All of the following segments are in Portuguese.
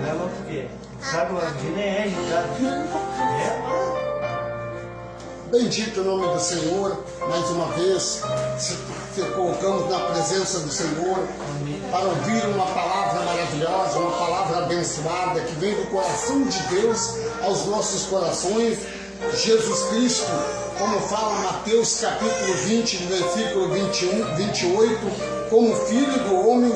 leva porque sabe o que nem é, Bendito o nome do Senhor, mais uma vez, se colocamos na presença do Senhor para ouvir uma palavra maravilhosa, uma palavra abençoada que vem do coração de Deus aos nossos corações. Jesus Cristo, como fala Mateus capítulo 20, versículo 28, como Filho do Homem,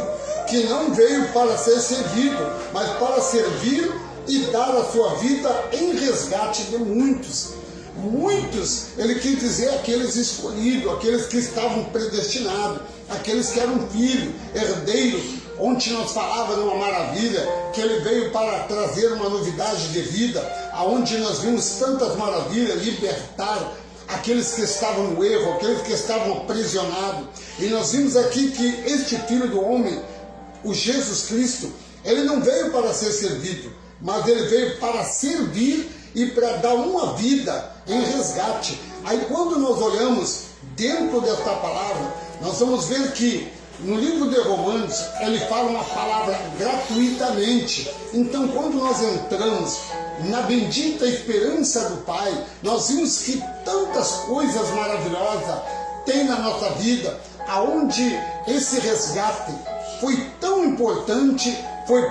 que não veio para ser servido, mas para servir e dar a sua vida em resgate de muitos. Muitos, ele quis dizer aqueles escolhidos, aqueles que estavam predestinados, aqueles que eram filhos, herdeiros. Ontem nós falávamos uma maravilha, que ele veio para trazer uma novidade de vida, aonde nós vimos tantas maravilhas, libertar aqueles que estavam no erro, aqueles que estavam aprisionados. E nós vimos aqui que este Filho do Homem, o Jesus Cristo, ele não veio para ser servido, mas ele veio para servir e para dar uma vida em resgate. Aí quando nós olhamos dentro desta palavra, nós vamos ver que no livro de Romanos, ele fala uma palavra gratuitamente. Então quando nós entramos na bendita esperança do Pai, nós vimos que tantas coisas maravilhosas tem na nossa vida, aonde esse resgate foi tão importante, foi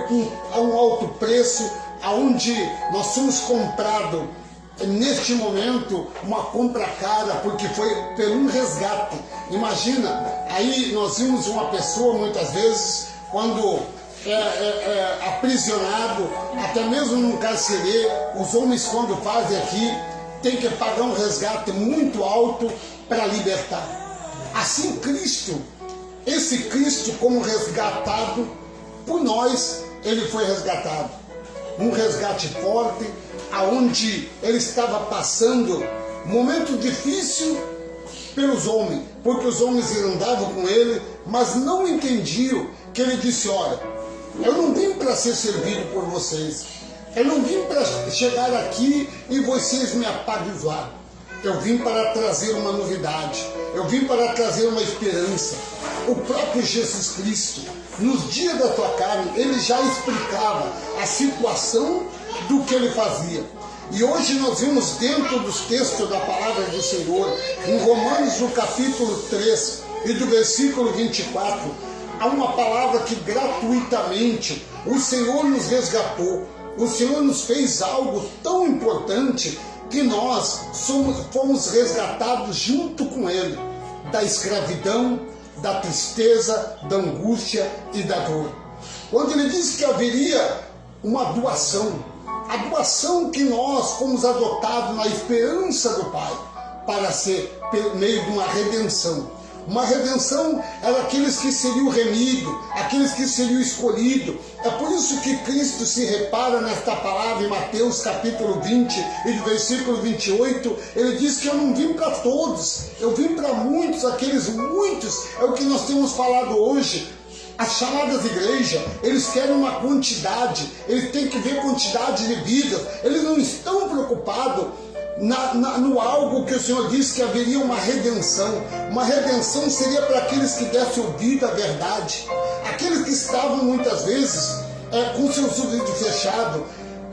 a um alto preço, aonde nós somos comprados neste momento uma compra cara, porque foi por um resgate. Imagina, aí nós vimos uma pessoa muitas vezes, quando é aprisionado, até mesmo num carcereiro, os homens quando fazem aqui, tem que pagar um resgate muito alto para libertar. Assim Cristo, esse Cristo como resgatado por nós, ele foi resgatado. Um resgate forte, aonde ele estava passando momento difícil pelos homens, porque os homens andavam com ele, mas não entendiam que ele disse: olha, eu não vim para ser servido por vocês, eu não vim para chegar aqui e vocês me apaziguar. Eu vim para trazer uma novidade, eu vim para trazer uma esperança. O próprio Jesus Cristo, nos dias da sua carne, ele já explicava a situação do que ele fazia. E hoje nós vimos dentro dos textos da palavra do Senhor, em Romanos no capítulo 3 e do versículo 24, há uma palavra que gratuitamente o Senhor nos resgatou. O Senhor nos fez algo tão importante que nós fomos resgatados junto com Ele, da escravidão, da tristeza, da angústia e da dor. Quando Ele disse que haveria uma doação, a doação que nós fomos adotados na esperança do Pai, para ser por meio de uma redenção. Uma redenção era aqueles que seriam remidos, aqueles que seriam escolhidos. É por isso que Cristo se repara nesta palavra em Mateus capítulo 20 e do versículo 28. Ele diz que eu não vim para todos, eu vim para muitos. Aqueles muitos é o que nós temos falado hoje. As chamadas igrejas, eles querem uma quantidade, eles têm que ver quantidade de vidas, eles não estão preocupados no algo que o Senhor disse que haveria uma redenção. Uma redenção seria para aqueles que dessem ouvido à verdade, aqueles que estavam muitas vezes com seus ouvidos fechados,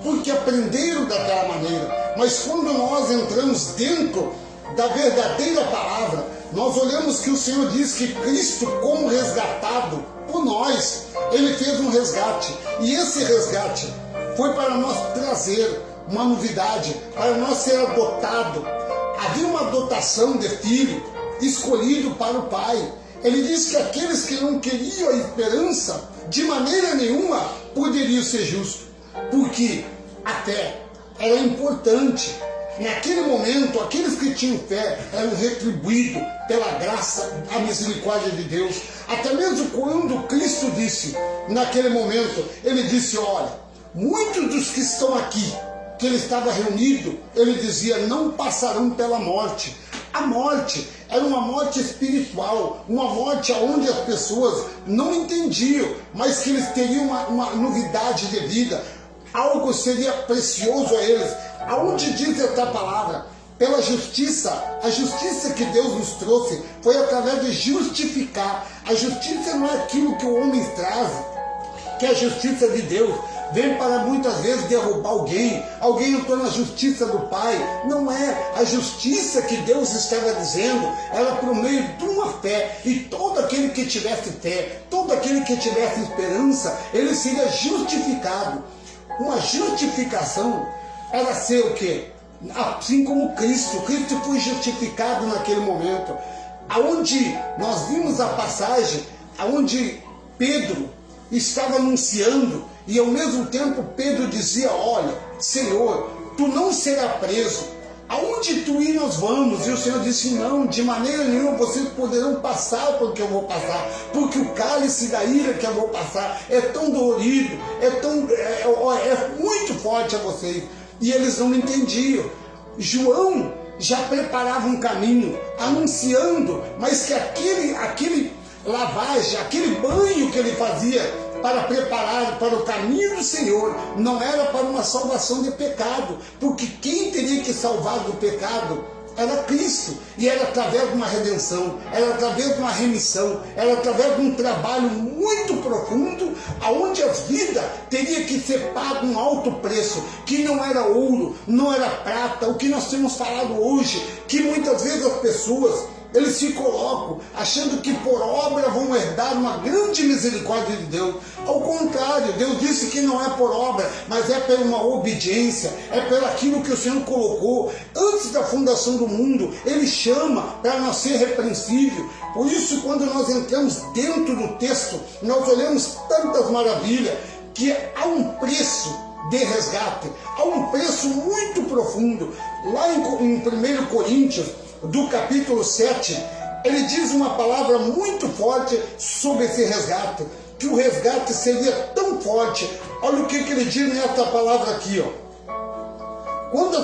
porque aprenderam daquela maneira. Mas quando nós entramos dentro da verdadeira palavra, nós olhamos que o Senhor diz que Cristo, como resgatado por nós, ele fez um resgate, e esse resgate foi para nós trazer uma novidade, para nós ser adotado. Havia uma adotação de filho escolhido para o Pai. Ele disse que aqueles que não queriam a esperança, de maneira nenhuma poderiam ser justos, porque a fé era importante. Naquele momento, aqueles que tinham fé eram retribuídos pela graça, a misericórdia de Deus. Até mesmo quando Cristo disse, naquele momento, ele disse: olha, muitos dos que estão aqui, que ele estava reunido, ele dizia, não passarão pela morte. A morte era uma morte espiritual, uma morte onde as pessoas não entendiam, mas que eles teriam uma novidade de vida, algo seria precioso a eles. Aonde diz esta palavra? Pela justiça. A justiça que Deus nos trouxe foi através de justificar. A justiça não é aquilo que o homem traz. que a justiça de Deus vem para muitas vezes derrubar alguém entrou na justiça do Pai. Não é a justiça que Deus estava dizendo, era por meio de uma fé, e todo aquele que tivesse fé, todo aquele que tivesse esperança, ele seria justificado. Uma justificação era ser o quê? Assim como Cristo foi justificado naquele momento, aonde nós vimos a passagem, aonde Pedro estava anunciando, e ao mesmo tempo Pedro dizia: olha, Senhor, tu não será preso, aonde tu ir nós vamos. E o Senhor disse: não, de maneira nenhuma vocês poderão passar pelo que eu vou passar, porque o cálice da ira que eu vou passar é tão dolorido, é muito forte a vocês. E eles não entendiam. João já preparava um caminho, anunciando, mas que aquele lavagem, aquele banho que ele fazia para preparar para o caminho do Senhor, não era para uma salvação de pecado, porque quem teria que salvar do pecado era Cristo, e era através de uma redenção, era através de uma remissão, era através de um trabalho muito profundo, aonde a vida teria que ser pago um alto preço, que não era ouro, não era prata, o que nós temos falado hoje, que muitas vezes as pessoas, eles se colocam achando que por obra vão herdar uma grande misericórdia de Deus. Ao contrário, Deus disse que não é por obra, mas é por uma obediência, é pelo aquilo que o Senhor colocou. Antes da fundação do mundo, Ele chama para nós ser repreensível. Por isso, quando nós entramos dentro do texto, nós olhamos tantas maravilhas, que há um preço de resgate, há um preço muito profundo. Lá em 1 Coríntios, do capítulo 7, ele diz uma palavra muito forte sobre esse resgate, que o resgate seria tão forte. Olha o que ele diz nessa palavra aqui, ó. Quando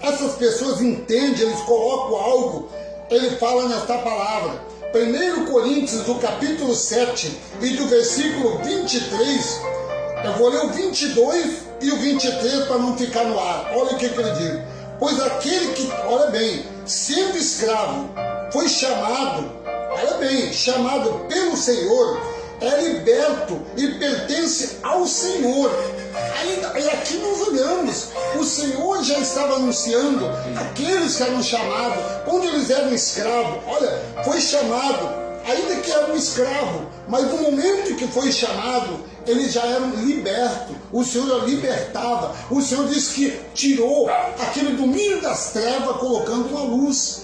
essas pessoas entendem, eles colocam algo, ele fala nesta palavra. 1 Coríntios, do capítulo 7 e do versículo 23, eu vou ler o 22 e o 23 para não ficar no ar. Olha o que ele diz: pois aquele que, olha bem, sendo escravo, foi chamado, olha bem, chamado pelo Senhor, é liberto e pertence ao Senhor. E aqui nós olhamos, o Senhor já estava anunciando aqueles que eram chamados, quando eles eram escravos, olha, foi chamado, ainda que era um escravo, mas no momento que foi chamado, eles já eram libertos, o Senhor a libertava, o Senhor disse que tirou aquele domínio das trevas, colocando uma luz.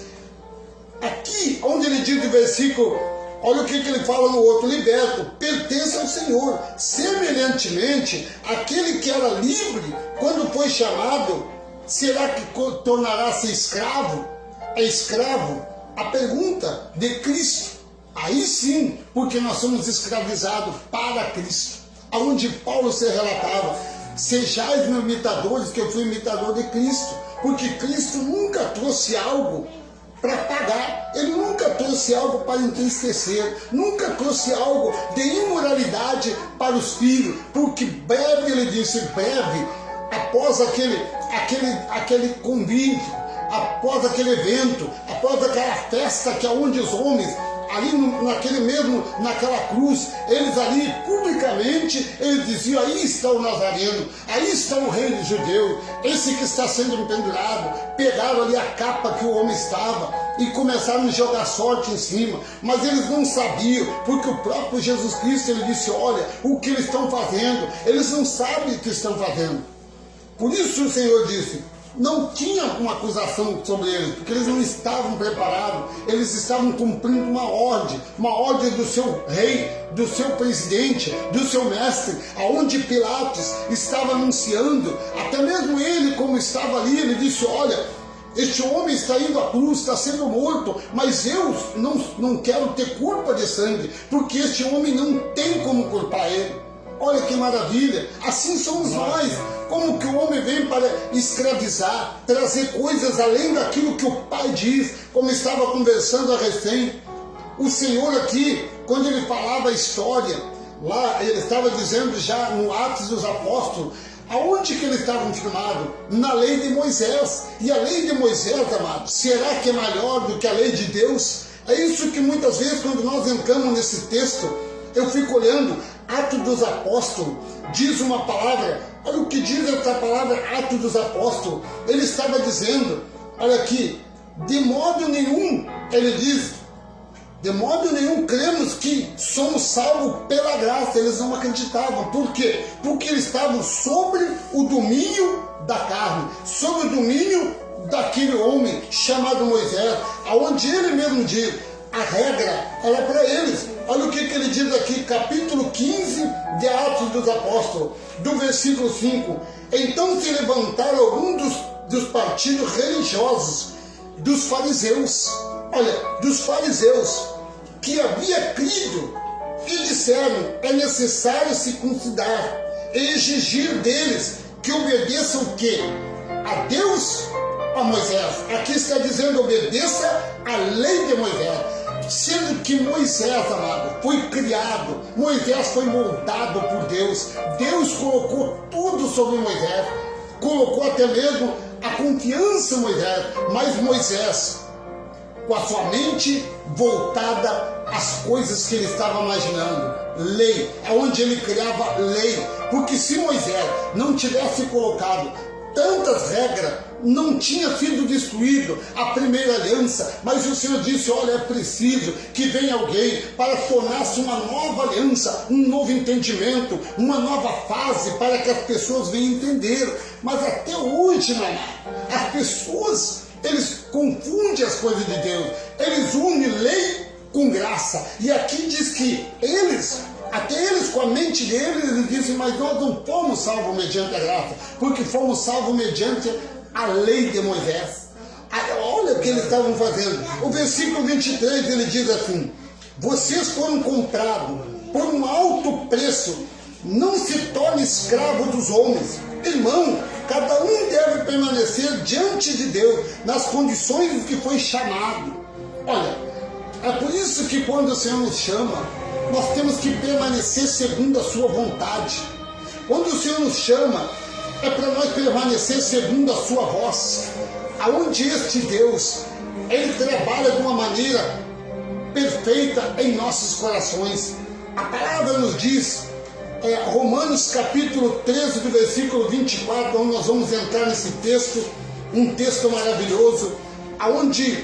Aqui, onde ele diz no versículo, olha o que ele fala no outro: liberto, pertence ao Senhor. Semelhantemente, aquele que era livre, quando foi chamado, será que tornará-se escravo? É escravo? A pergunta de Cristo. Aí sim, porque nós somos escravizados para Cristo. Aonde Paulo se relatava: sejais meus imitadores, que eu fui imitador de Cristo. Porque Cristo nunca trouxe algo para pagar, ele nunca trouxe algo para entristecer, nunca trouxe algo de imoralidade para os filhos, porque breve, ele disse, breve, após aquele convite, após aquele evento, após aquela festa que é onde os homens, ali naquela cruz, eles ali publicamente, eles diziam: aí está o Nazareno, aí está o rei dos judeus, esse que está sendo pendurado. Pegaram ali a capa que o homem estava e começaram a jogar sorte em cima, mas eles não sabiam, porque o próprio Jesus Cristo, ele disse: olha, o que eles estão fazendo, eles não sabem o que estão fazendo. Por isso o Senhor disse: não tinha uma acusação sobre eles, porque eles não estavam preparados, eles estavam cumprindo uma ordem do seu rei, do seu presidente, do seu mestre, aonde Pilatos estava anunciando, até mesmo ele, como estava ali, ele disse: olha, este homem está indo à cruz, está sendo morto, mas eu não quero ter culpa de sangue, porque este homem não tem como culpar ele. Olha que maravilha, assim somos nós. Como que o homem vem para escravizar, trazer coisas além daquilo que o Pai diz, como estava conversando a recém. O Senhor aqui, quando ele falava a história, lá ele estava dizendo já no Atos dos Apóstolos, aonde que ele estava firmado? Na lei de Moisés. E a lei de Moisés, amado, será que é maior do que a lei de Deus? É isso que muitas vezes, quando nós entramos nesse texto, eu fico olhando Atos dos Apóstolos, diz uma palavra, olha o que diz essa palavra, Atos dos Apóstolos. Ele estava dizendo, olha aqui, de modo nenhum, ele diz, de modo nenhum cremos que somos salvos pela graça. Eles não acreditavam. Por quê? Porque eles estavam sobre o domínio da carne, sobre o domínio daquele homem chamado Moisés, aonde ele mesmo diz, a regra era para eles. Olha o que ele diz aqui, capítulo 15 de Atos dos Apóstolos, do versículo 5. Então se levantaram alguns dos partidos religiosos, dos fariseus, olha, dos fariseus, que havia crido, e disseram, é necessário circuncidar e exigir deles que obedeçam o quê? A Deus, a Moisés. Aqui está dizendo, obedeça a lei de Moisés. Sendo que Moisés, amado, foi criado, Moisés foi moldado por Deus. Deus colocou tudo sobre Moisés, colocou até mesmo a confiança em Moisés. Mas Moisés, com a sua mente voltada às coisas que ele estava imaginando, lei, aonde ele criava lei, porque se Moisés não tivesse colocado tantas regras, não tinha sido destruído a primeira aliança. Mas o Senhor disse, olha, é preciso que venha alguém para tornar-se uma nova aliança, um novo entendimento, uma nova fase, para que as pessoas venham entender. Mas até hoje, não é? As pessoas, eles confundem as coisas de Deus, eles unem lei com graça. E aqui diz que eles, até eles com a mente deles, eles dizem, mas nós não fomos salvos mediante a graça, porque fomos salvos mediante a lei de Moisés. Olha o que eles estavam fazendo. O versículo 23, ele diz assim, vocês foram comprados por um alto preço, não se torne escravo dos homens. Irmão, cada um deve permanecer diante de Deus nas condições que foi chamado. Olha, é por isso que quando o Senhor nos chama, nós temos que permanecer segundo a sua vontade. Quando o Senhor nos chama, é para nós permanecer segundo a sua voz. Aonde este Deus, ele trabalha de uma maneira perfeita em nossos corações. A palavra nos diz, Romanos capítulo 13, do versículo 24, onde nós vamos entrar nesse texto, um texto maravilhoso, aonde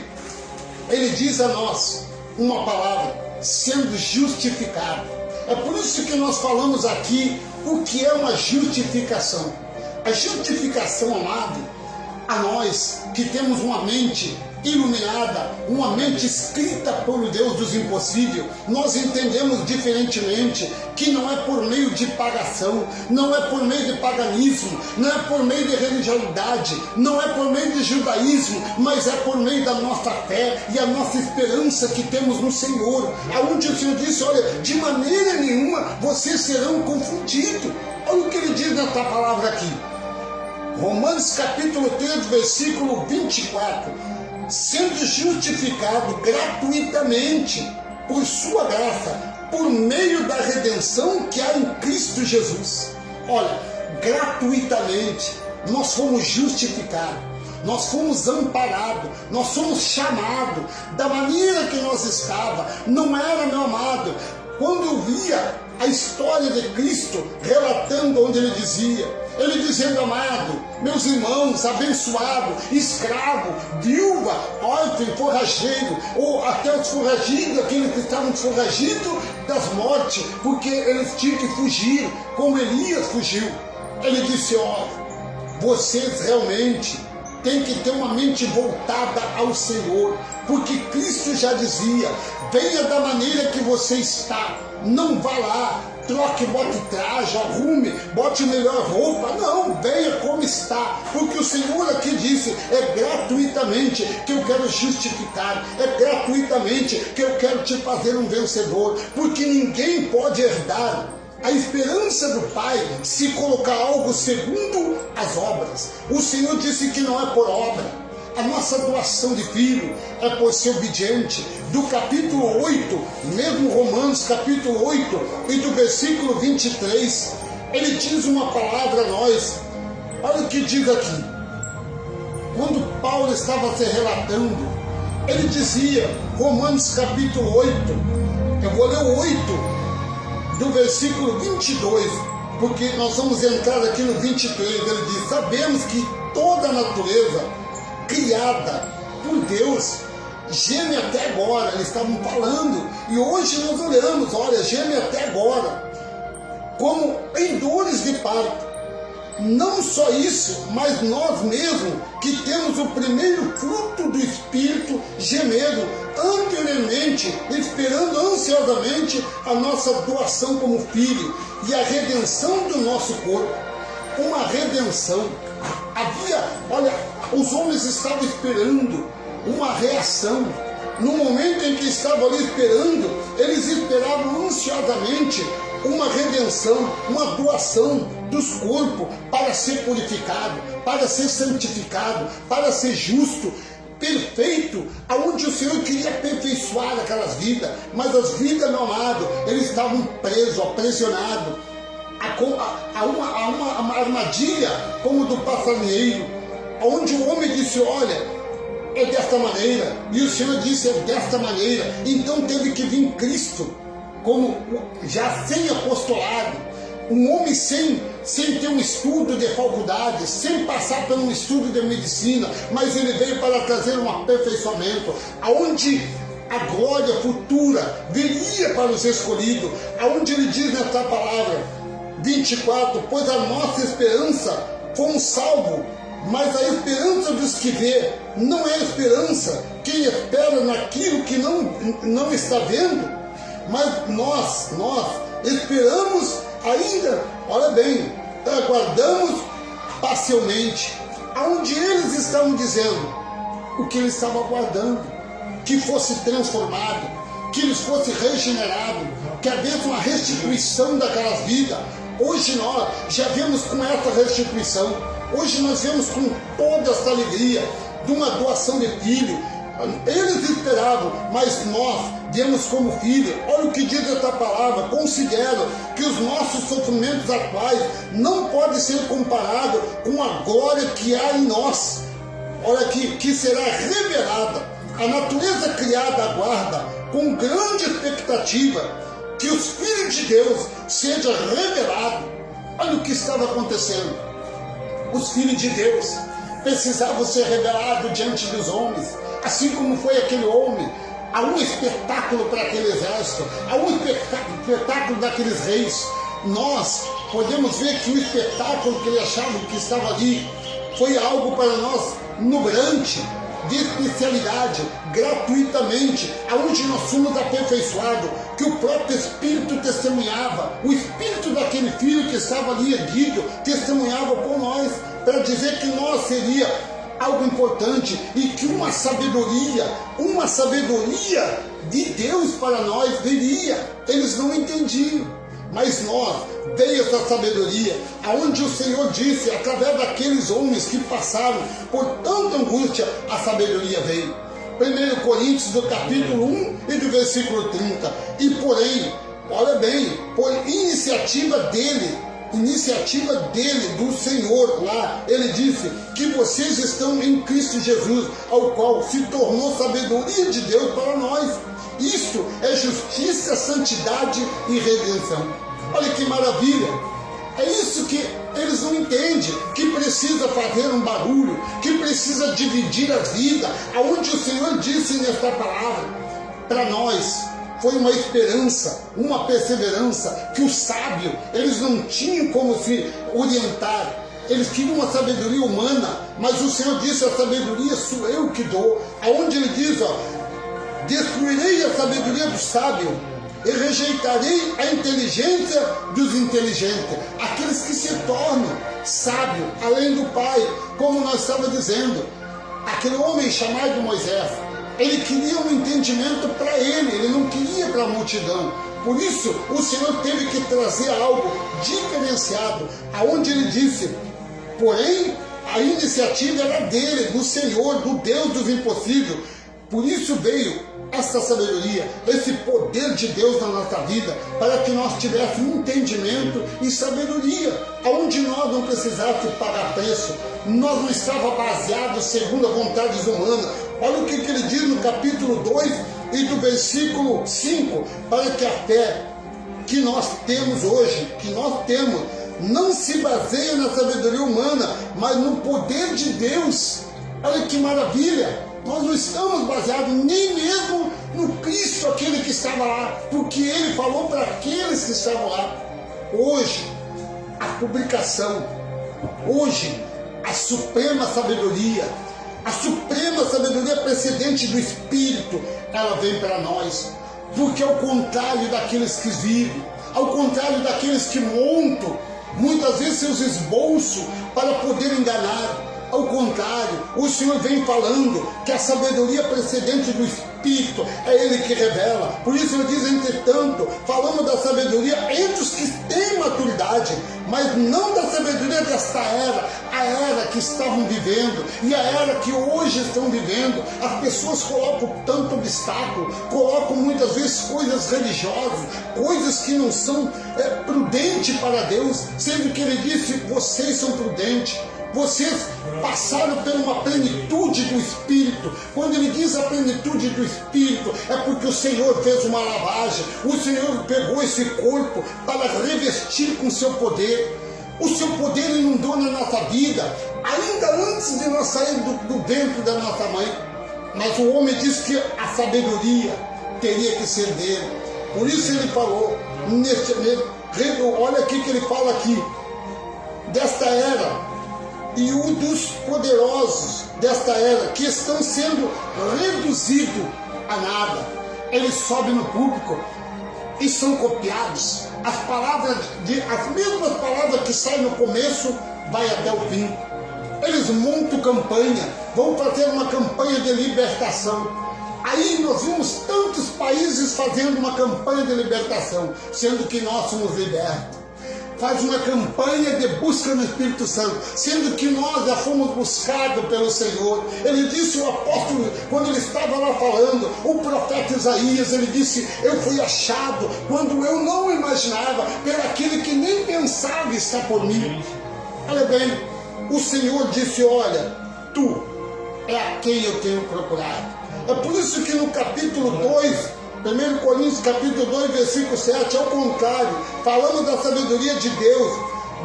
ele diz a nós uma palavra, sendo justificado. É por isso que nós falamos aqui o que é uma justificação. A justificação, amado, a nós que temos uma mente iluminada, uma mente escrita por Deus dos impossíveis, nós entendemos diferentemente que não é por meio de pagação, não é por meio de paganismo, não é por meio de religiosidade, não é por meio de judaísmo, mas é por meio da nossa fé e a nossa esperança que temos no Senhor, aonde o Senhor disse, olha, de maneira nenhuma vocês serão confundidos. Olha o que ele diz nessa palavra aqui, Romanos capítulo 3, versículo 24, sendo justificado gratuitamente por sua graça, por meio da redenção que há em Cristo Jesus. Olha, gratuitamente nós fomos justificados, nós fomos amparados, nós somos chamados da maneira que nós estávamos. Não era, meu amado, quando eu via a história de Cristo relatando onde ele dizendo, amado, meus irmãos, abençoado, escravo, viúva, órfão, forrageiro, ou até os forragidos, aqueles que estavam forragidos das mortes, porque eles tinham que fugir, como Elias fugiu. Ele disse, olha, vocês realmente têm que ter uma mente voltada ao Senhor, porque Cristo já dizia, venha da maneira que você está, não vá lá, troque, bote traje, arrume, bote melhor roupa, não, venha como está, porque o Senhor aqui disse, é gratuitamente que eu quero justificar, é gratuitamente que eu quero te fazer um vencedor, porque ninguém pode herdar a esperança do Pai se colocar algo segundo as obras. O Senhor disse que não é por obra. A nossa doação de filho é por ser obediente. Do capítulo 8, mesmo Romanos capítulo 8, e do versículo 23, ele diz uma palavra a nós. Olha o que diz aqui. Quando Paulo estava se relatando, ele dizia, Romanos capítulo 8, eu vou ler o 8, do versículo 22, porque nós vamos entrar aqui no 23, ele diz: sabemos que toda a natureza criada por Deus geme até agora. Eles estavam falando, e hoje nós olhamos, olha, geme até agora, como em dores de parto. Não só isso, mas nós mesmos, que temos o primeiro fruto do Espírito, gemendo anteriormente, esperando ansiosamente a nossa doação como filho e a redenção do nosso corpo. Uma redenção. Olha, os homens estavam esperando uma reação. No momento em que estavam ali esperando, eles esperavam ansiosamente uma redenção, uma doação dos corpos para ser purificado, para ser santificado, para ser justo, perfeito, aonde o Senhor queria aperfeiçoar aquelas vidas, mas as vidas, meu amado, eles estavam presos, aprisionados a uma armadilha como do passarinheiro, onde o homem disse: olha, é desta maneira, e o Senhor disse: é desta maneira. Então teve que vir Cristo, como já sem apostolado, um homem sem ter um estudo de faculdade, sem passar por um estudo de medicina, mas ele veio para trazer um aperfeiçoamento, aonde a glória futura viria para os escolhidos, aonde ele diz nessa palavra 24: pois a nossa esperança foi um salvo, mas a esperança dos que vê não é esperança. Quem espera naquilo que não está vendo, mas nós esperamos ainda, olha bem, aguardamos pacientemente, aonde eles estavam dizendo o que eles estavam aguardando, que fosse transformado, que eles fossem regenerados, que havia uma restituição daquelas vidas. Hoje nós já vemos com essa restituição, hoje nós vemos com toda essa alegria de uma doação de filho. Eles esperavam, mas nós vemos como filho. Olha o que diz essa palavra: considero que os nossos sofrimentos atuais não podem ser comparados com a glória que há em nós. Olha aqui, que será revelada. A natureza criada aguarda com grande expectativa que os filhos de Deus sejam revelados. Olha o que estava acontecendo. Os filhos de Deus precisavam ser revelados diante dos homens, assim como foi aquele homem. Há um espetáculo para aquele exército, há um espetáculo daqueles reis. Nós podemos ver que o espetáculo que ele achava que estava ali foi algo para nós nubrante, de especialidade, gratuitamente, aonde nós fomos aperfeiçoados, que o próprio Espírito testemunhava, o Espírito daquele filho que estava ali erguido, testemunhava por nós, para dizer que nós seria algo importante, e que uma sabedoria de Deus para nós viria. Eles não entendiam, mas nós veio essa sabedoria, aonde o Senhor disse, através daqueles homens que passaram por tanta angústia, a sabedoria veio. 1 Coríntios do capítulo 1 e do versículo 30. E porém, olha bem, por iniciativa dele, do Senhor lá, ele disse que vocês estão em Cristo Jesus, ao qual se tornou sabedoria de Deus para nós. Isto é justiça, santidade e redenção. Olha que maravilha! É isso que eles não entendem, que precisa fazer um barulho, que precisa dividir a vida, aonde o Senhor disse nesta palavra, para nós, foi uma esperança, uma perseverança, que os sábios, eles não tinham como se orientar, eles queriam uma sabedoria humana, mas o Senhor disse: a sabedoria sou eu que dou, aonde ele diz, destruirei a sabedoria do sábio, e rejeitarei a inteligência dos inteligentes, aqueles que se tornam sábios, além do Pai, como nós estávamos dizendo, aquele homem chamado Moisés, ele queria um entendimento para ele não queria para a multidão, por isso o Senhor teve que trazer algo diferenciado, aonde ele disse, porém, a iniciativa era dele, do Senhor, do Deus dos impossíveis, por isso veio essa sabedoria, esse poder de Deus na nossa vida, para que nós tivéssemos entendimento e sabedoria, aonde nós não precisássemos pagar preço, nós não estávamos baseados segundo a vontade humana. Olha o que ele diz no capítulo 2 e do versículo 5, para que a fé que nós temos hoje, não se baseia na sabedoria humana, mas no poder de Deus. Olha que maravilha! Nós não estamos baseados nem mesmo no Cristo, aquele que estava lá, porque ele falou para aqueles que estavam lá. Hoje, a publicação, hoje, a suprema sabedoria precedente do Espírito, ela vem para nós, porque ao contrário daqueles que vivem, ao contrário daqueles que montam, muitas vezes seus esboços para poder enganar, ao contrário, o Senhor vem falando que a sabedoria precedente do Espírito é Ele que revela. Por isso Ele diz, entretanto, falando da sabedoria entre os que têm maturidade, mas não da sabedoria desta era, a era que estavam vivendo e a era que hoje estão vivendo. As pessoas colocam tanto obstáculo, colocam muitas vezes coisas religiosas, coisas que não são prudentes para Deus, sendo que Ele disse, vocês são prudentes. Vocês passaram por uma plenitude do Espírito. Quando ele diz a plenitude do Espírito, é porque o Senhor fez uma lavagem. O Senhor pegou esse corpo para revestir com o seu poder. O seu poder inundou na nossa vida, ainda antes de nós sairmos do ventre da nossa mãe. Mas o homem disse que a sabedoria teria que ser dele. Por isso ele falou, olha aqui que ele fala aqui, desta era, e um dos poderosos desta era, que estão sendo reduzidos a nada. Eles sobem no público e são copiados. As mesmas palavras que saem no começo, vai até o fim. Eles montam campanha, vão fazer uma campanha de libertação. Aí nós vimos tantos países fazendo uma campanha de libertação, sendo que nós somos libertos. Faz uma campanha de busca no Espírito Santo, sendo que nós já fomos buscados pelo Senhor. Ele disse, o apóstolo, quando ele estava lá falando, o profeta Isaías, ele disse, eu fui achado quando eu não imaginava, pelo aquele que nem pensava estar por mim. Olha bem, o Senhor disse, olha, tu é a quem eu tenho procurado. É por isso que no capítulo 2, 1 Coríntios capítulo 2, versículo 7, ao contrário, falando da sabedoria de Deus,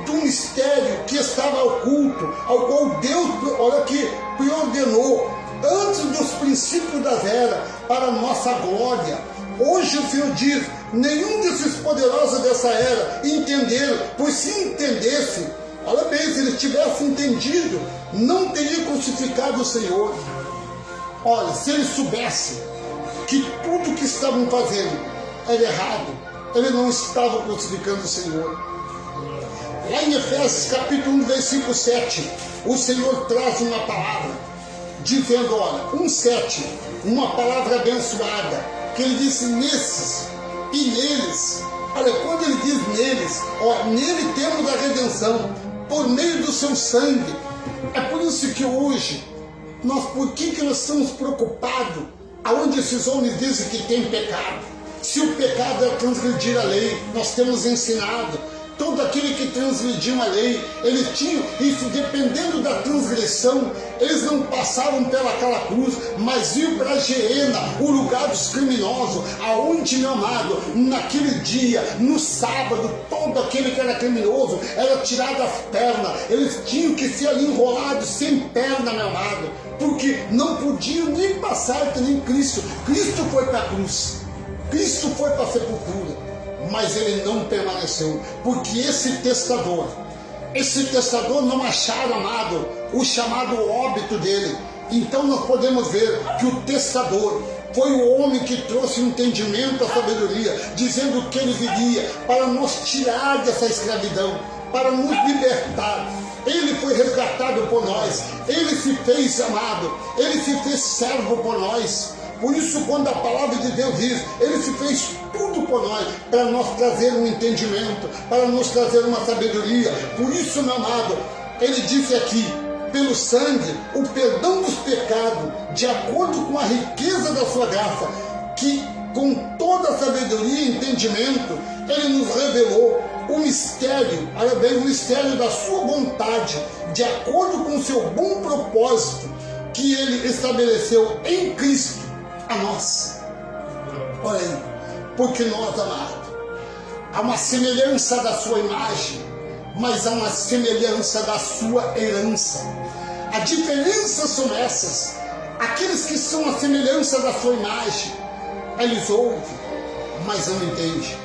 do mistério que estava oculto, ao qual Deus, olha aqui, preordenou, antes dos princípios das eras, para a nossa glória. Hoje o Senhor diz, nenhum desses poderosos dessa era entenderam, pois se entendesse, olha bem, se eles tivessem entendido, não teria crucificado o Senhor. Olha, se eles soubessem que tudo que estavam fazendo era errado, ele não estava crucificando o Senhor. Lá em Efésios capítulo 1, versículo 7, o Senhor traz uma palavra, dizendo, olha, 1,7, uma palavra abençoada, que ele disse nesses e neles. Olha, quando ele diz neles, ó, nele temos a redenção, por meio do seu sangue. É por isso que hoje, por que nós estamos preocupados aonde esses homens dizem que tem pecado? Se o pecado é transgredir a lei, nós temos ensinado, todo aquele que transgrediu a lei, eles tinham isso, dependendo da transgressão, eles não passavam pelaquela cruz, mas iam para a Geena, o lugar dos criminosos, aonde, meu amado, naquele dia, no sábado, todo aquele que era criminoso era tirado as pernas, eles tinham que ser ali enrolados sem perna, meu amado, porque não podiam nem passar que nem Cristo. Cristo foi para a cruz, Cristo foi para a sepultura, mas ele não permaneceu, porque esse testador não acharam, amado, o chamado óbito dele. Então nós podemos ver que o testador foi o homem que trouxe o entendimento, a sabedoria, dizendo que ele viria para nos tirar dessa escravidão, para nos libertar. Ele foi resgatado por nós, ele se fez amado, ele se fez servo por nós. Por isso, quando a palavra de Deus diz, ele se fez tudo por nós, para nós trazer um entendimento, para nos trazer uma sabedoria. Por isso, meu amado, ele disse aqui, pelo sangue, o perdão dos pecados, de acordo com a riqueza da sua graça, que com toda a sabedoria e entendimento, ele nos revelou o mistério, olha bem, o mistério da sua vontade, de acordo com o seu bom propósito, que ele estabeleceu em Cristo a nós. Olha aí, porque nós, amados, há uma semelhança da sua imagem, mas há uma semelhança da sua herança. A diferença são essas. Aqueles que são a semelhança da sua imagem, eles ouvem, mas não entendem.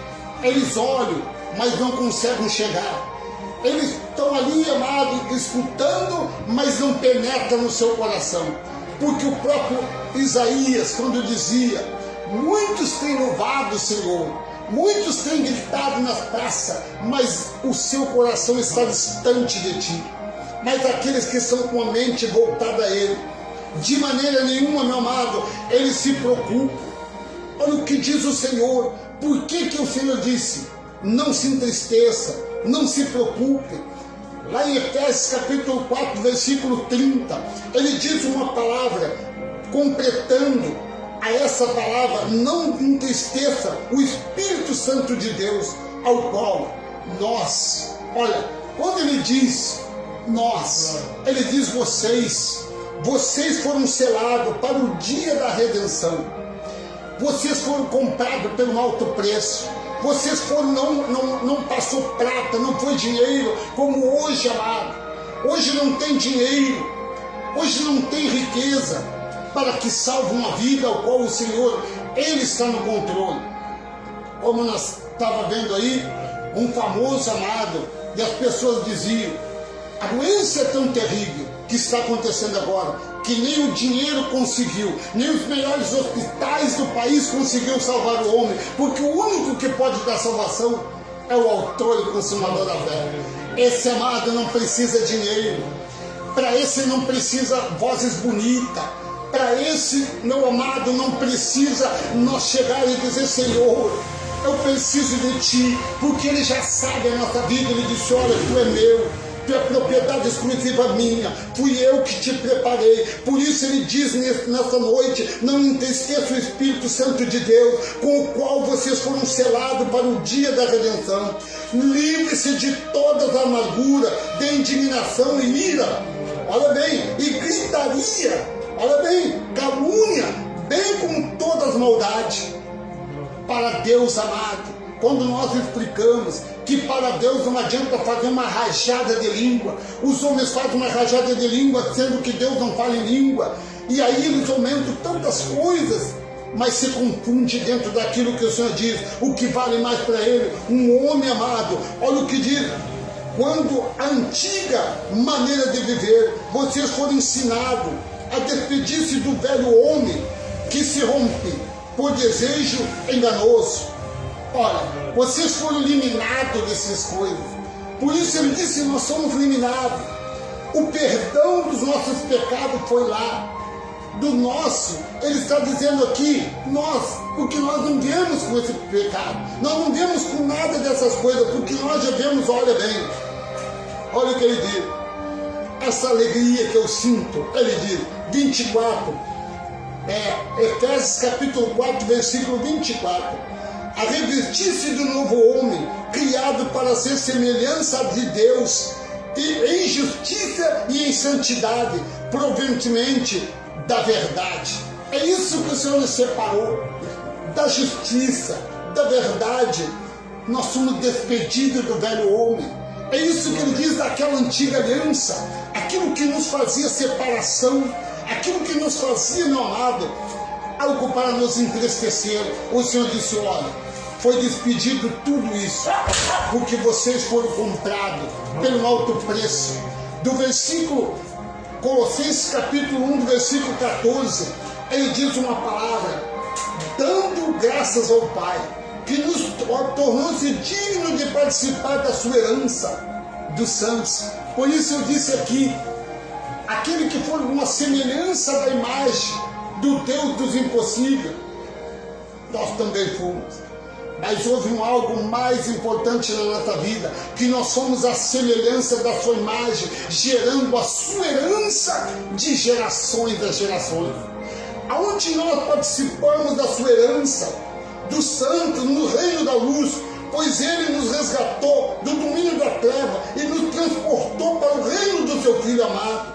Eles olham, mas não conseguem chegar. Eles estão ali, amado, escutando, mas não penetra no seu coração. Porque o próprio Isaías, quando dizia: muitos têm louvado o Senhor, muitos têm gritado nas praças, mas o seu coração está distante de ti. Mas aqueles que são com a mente voltada a Ele, de maneira nenhuma, meu amado, eles se preocupam. Olha o que diz o Senhor. Por que o Senhor disse: não se entristeça, não se preocupe? Lá em Efésios capítulo 4, versículo 30, ele diz uma palavra, completando a essa palavra: não entristeça o Espírito Santo de Deus, ao qual nós, olha, quando ele diz nós, ele diz vocês foram selados para o dia da redenção. Vocês foram comprados pelo alto preço. Vocês foram, não passou prata, não foi dinheiro, como hoje, amado. Hoje não tem dinheiro, hoje não tem riqueza para que salve uma vida ao qual o Senhor, Ele está no controle. Como nós estávamos vendo aí, um famoso, amado, e as pessoas diziam: a doença é tão terrível que está acontecendo agora, que nem o dinheiro conseguiu, nem os melhores hospitais do país conseguiu salvar o homem, porque o único que pode dar salvação é o autor e consumador da fé. Esse, amado, não precisa de dinheiro, para esse não precisa vozes bonitas, para esse, meu amado, não precisa nós chegar e dizer: Senhor, eu preciso de Ti, porque Ele já sabe a nossa vida. Ele disse: olha, Tu é meu, Tu é propriedade exclusiva minha, fui eu que te preparei. Por isso ele diz nessa noite: não entristeça o Espírito Santo de Deus, com o qual vocês foram selados para o dia da redenção. Livre-se de toda a amargura, de indignação e ira, olha bem, e gritaria, olha bem, calúnia, bem com todas as maldades. Para Deus, amado, quando nós explicamos que para Deus não adianta fazer uma rajada de língua, os homens fazem uma rajada de língua sendo que Deus não fala em língua, e aí eles aumentam tantas coisas, mas se confunde dentro daquilo que o Senhor diz. O que vale mais para Ele? Um homem, amado, olha o que diz: quando a antiga maneira de viver, vocês foram ensinados a despedir-se do velho homem que se rompe por desejo enganoso. Olha, vocês foram eliminados dessas coisas. Por isso ele disse: nós somos eliminados. O perdão dos nossos pecados foi lá. Do nosso, ele está dizendo aqui, nós, porque nós não viemos com esse pecado. Nós não viemos com nada dessas coisas, porque nós já viemos, olha bem. Olha o que ele diz. Essa alegria que eu sinto, ele diz, 24. Efésios capítulo 4, versículo 24. A revestir-se do novo homem, criado para ser semelhança de Deus, e em justiça e em santidade, provenientemente da verdade. É isso que o Senhor nos separou, da justiça, da verdade. Nós somos despedidos do velho homem. É isso que ele diz daquela antiga aliança, aquilo que nos fazia separação, aquilo que nos fazia, meu amado, algo para nos entristecer. O Senhor disse: olha, foi despedido tudo isso, porque vocês foram comprados pelo alto preço. Do versículo Colossenses capítulo 1, versículo 14, ele diz uma palavra: dando graças ao Pai, que nos tornou-se digno de participar da sua herança dos santos. Por isso eu disse aqui, aquele que for uma semelhança da imagem do Deus dos impossíveis, nós também fomos. Mas houve algo mais importante na nossa vida, que nós somos a semelhança da sua imagem, gerando a sua herança de gerações a gerações. Aonde nós participamos da sua herança, dos santos, no reino da luz, pois Ele nos resgatou do domínio da treva e nos transportou para o reino do seu Filho amado,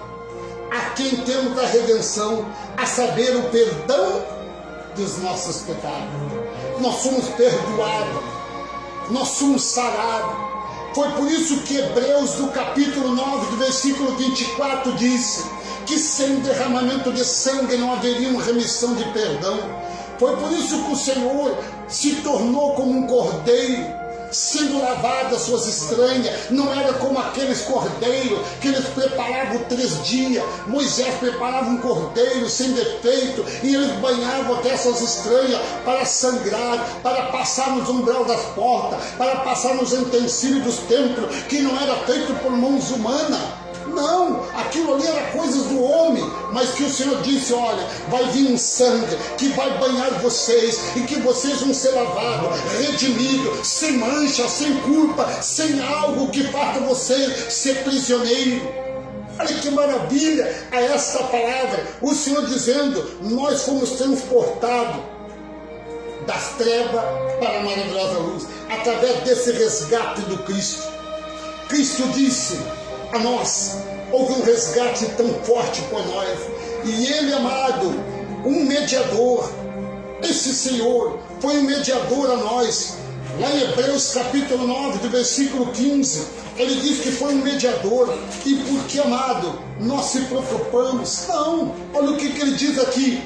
a quem temos a redenção, a saber, o perdão dos nossos pecados. Nós somos perdoados. nós somos sarados. Foi por isso que Hebreus, do capítulo 9, do versículo 24, disse que sem derramamento de sangue não haveria uma remissão de perdão. Foi por isso que o Senhor se tornou como um cordeiro, sendo lavado as suas estranhas. Não era como aqueles cordeiros que eles preparavam 3 dias. Moisés preparava um cordeiro sem defeito e eles banhavam até essas estranhas para sangrar, para passar nos umbral das portas, para passar nos utensílios dos templos, que não era feito por mãos humanas. Não, aquilo ali era coisas do homem, mas que o Senhor disse, olha, vai vir um sangue que vai banhar vocês e que vocês vão ser lavados, redimidos, sem mancha, sem culpa, sem algo que faça vocês ser prisioneiro. Olha que maravilha a essa palavra, o Senhor dizendo, nós fomos transportados das trevas para a maravilhosa luz, através desse resgate do Cristo. Cristo disse a nós, houve um resgate tão forte por nós, e Ele, amado, um mediador, esse Senhor foi um mediador a nós. Lá em Hebreus capítulo 9, do versículo 15, ele diz que foi um mediador. E por que, amado, nós se preocupamos? Não, olha o que ele diz aqui,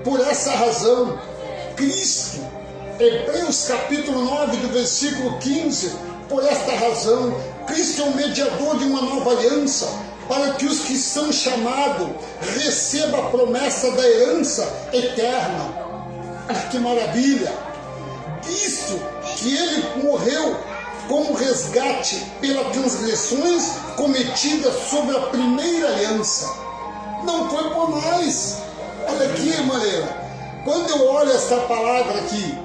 por essa razão, Cristo, Hebreus capítulo 9, do versículo 15, por esta razão, Cristo é o mediador de uma nova aliança, para que os que são chamados recebam a promessa da herança eterna. Ah, que maravilha! Visto que Ele morreu como resgate pelas transgressões cometidas sobre a primeira aliança. Não foi por nós. Olha aqui, Mareira, quando eu olho essa palavra aqui,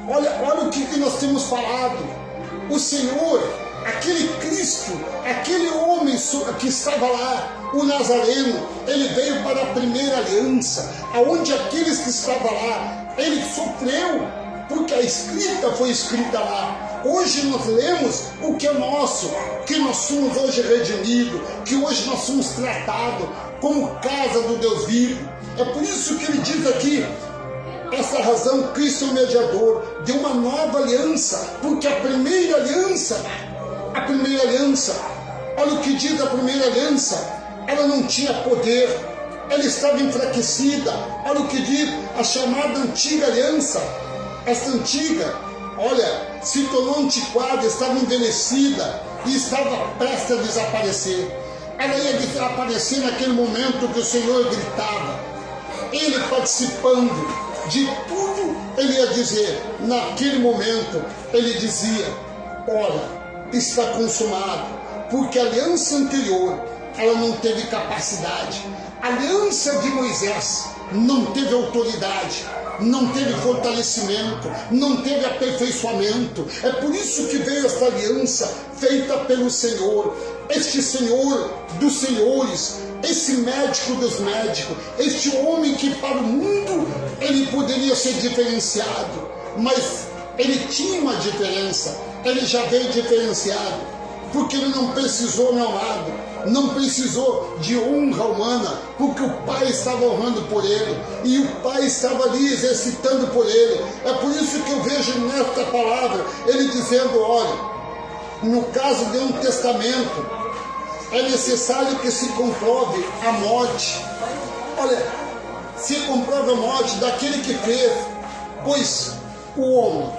olha o que nós temos falado. O Senhor, aquele Cristo, aquele homem que estava lá, o Nazareno, ele veio para a primeira aliança, aonde aqueles que estavam lá, ele sofreu, porque a escrita foi escrita lá. Hoje nós lemos o que é nosso, que nós somos hoje redimidos, que hoje nós somos tratados como casa do Deus vivo. É por isso que ele diz aqui, essa razão, Cristo é o mediador de uma nova aliança, porque a primeira aliança, olha o que diz a primeira aliança, ela não tinha poder, ela estava enfraquecida. Olha o que diz a chamada antiga aliança, essa antiga, olha, se tornou antiquada, estava envelhecida e estava prestes a desaparecer. Ela ia desaparecer naquele momento que o Senhor gritava, ele participando de tudo, ele ia dizer, naquele momento, ele dizia, olha, está consumado, porque a aliança anterior, ela não teve capacidade, a aliança de Moisés não teve autoridade, não teve fortalecimento, não teve aperfeiçoamento. É por isso que veio esta aliança feita pelo Senhor, este Senhor dos senhores, esse médico dos médicos, este homem que para o mundo ele poderia ser diferenciado, mas ele tinha uma diferença, ele já veio diferenciado, porque ele não precisou, meu amado, não precisou de honra humana, porque o Pai estava honrando por ele, e o Pai estava ali exercitando por ele. É por isso que eu vejo nesta palavra, ele dizendo, olha, no caso de um testamento, é necessário que se comprove a morte. Olha, se comprove a morte daquele que fez, pois o homem